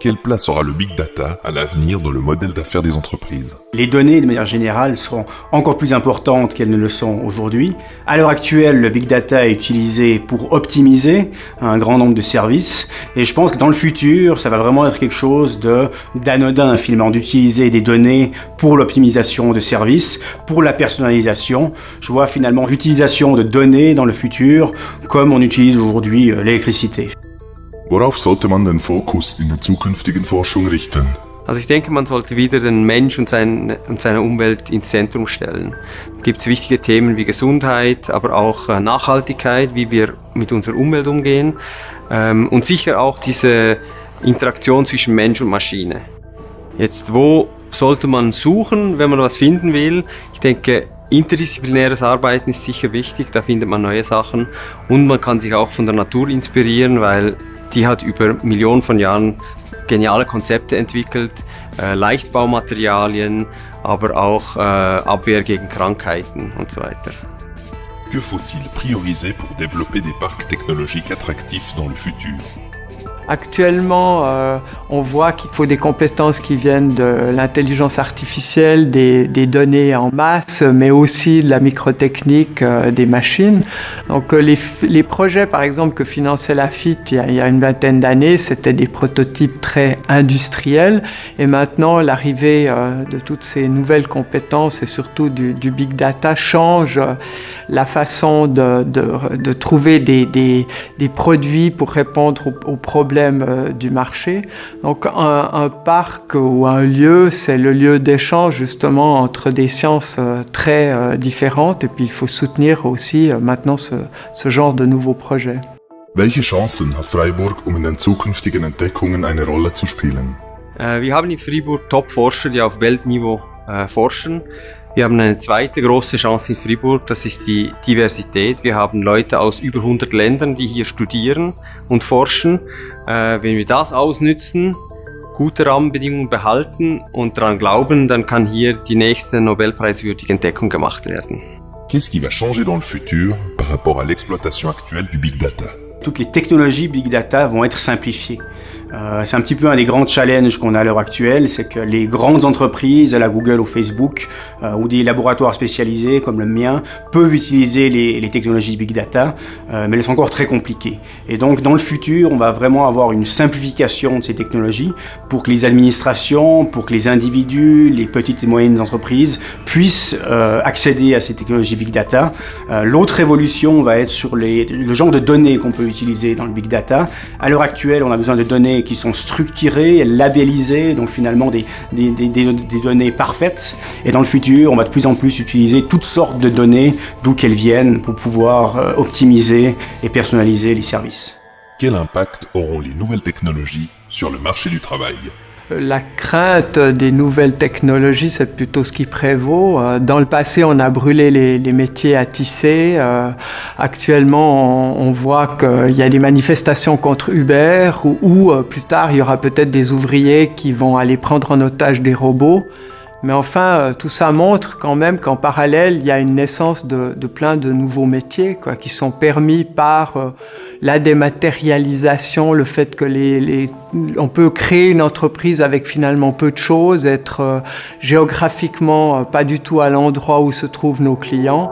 Quelle place aura le big data à l'avenir dans le modèle d'affaires des entreprises ? Les données, de manière générale, seront encore plus importantes qu'elles ne le sont aujourd'hui. À l'heure actuelle, le big data est utilisé pour optimiser un grand nombre de services. Et je pense que dans le futur, ça va vraiment être quelque chose d'anodin, finalement, d'utiliser des données pour l'optimisation de services, pour la personnalisation. Je vois finalement l'utilisation de données dans le futur comme on utilise aujourd'hui l'électricité. Worauf sollte man den Fokus in der zukünftigen Forschung richten? Also ich denke, man sollte wieder den Mensch und seine Umwelt ins Zentrum stellen. Da gibt es wichtige Themen wie Gesundheit, aber auch Nachhaltigkeit, wie wir mit unserer Umwelt umgehen und sicher auch diese Interaktion zwischen Mensch und Maschine. Jetzt, wo sollte man suchen, wenn man was finden will? Ich denke, interdisziplinäres Arbeiten ist sicher wichtig, da findet man neue Sachen und man kann sich auch von der Natur inspirieren, weil die hat über Millionen von Jahren geniale Konzepte entwickelt, Leichtbaumaterialien, aber auch Abwehr gegen Krankheiten und so weiter. Que faut-il prioriser pour développer des parcs technologiques attractifs dans le futur ? Actuellement, on voit qu'il faut des compétences qui viennent de l'intelligence artificielle, des données en masse, mais aussi de la microtechnique des machines. Donc les projets, par exemple, que finançait la FIT il y a une vingtaine d'années, c'était des prototypes très industriels. Et maintenant, l'arrivée de toutes ces nouvelles compétences et surtout du big data change la façon de trouver des produits pour répondre aux problèmes du marché. Donc un parc ou un lieu, c'est le lieu d'échange justement entre des sciences très différentes et puis il faut soutenir aussi maintenant ce genre de nouveaux projets. Welche Chancen hat Freiburg, in den zukünftigen Entdeckungen eine Rolle zu spielen? Wir haben in Fribourg Top-Forscher, die auf Weltniveau forschen. Wir haben eine zweite große Chance in Fribourg, das ist die Diversität. Wir haben Leute aus über 100 Ländern, die hier studieren und forschen. Wenn wir das ausnützen, gute Rahmenbedingungen behalten und daran glauben, dann kann hier die nächste Nobelpreiswürdige Entdeckung gemacht werden. Qu'est-ce qui va changer dans le futur par rapport à l'exploitation actuelle du big data ? Toutes les technologies big data vont être simplifiées. C'est un petit peu un des grands challenges qu'on a à l'heure actuelle, c'est que les grandes entreprises, à la Google ou Facebook, ou des laboratoires spécialisés comme le mien, peuvent utiliser les technologies big data, mais elles sont encore très compliquées. Et donc dans le futur, on va vraiment avoir une simplification de ces technologies pour que les administrations, pour que les individus, les petites et moyennes entreprises puissent accéder à ces technologies big data. L'autre évolution va être sur le genre de données qu'on peut utiliser dans le big data. À l'heure actuelle, on a besoin de données qui sont structurées, labellisées, donc finalement des données parfaites. Et dans le futur, on va de plus en plus utiliser toutes sortes de données, d'où qu'elles viennent, pour pouvoir optimiser et personnaliser les services. Quel impact auront les nouvelles technologies sur le marché du travail ? La crainte des nouvelles technologies, c'est plutôt ce qui prévaut. Dans le passé, on a brûlé les métiers à tisser. Actuellement, on voit qu'il y a des manifestations contre Uber ou plus tard, il y aura peut-être des ouvriers qui vont aller prendre en otage des robots. Mais enfin, tout ça montre quand même qu'en parallèle, il y a une naissance de plein de nouveaux métiers qui sont permis par la dématérialisation, le fait que on peut créer une entreprise avec finalement peu de choses, être géographiquement pas du tout à l'endroit où se trouvent nos clients.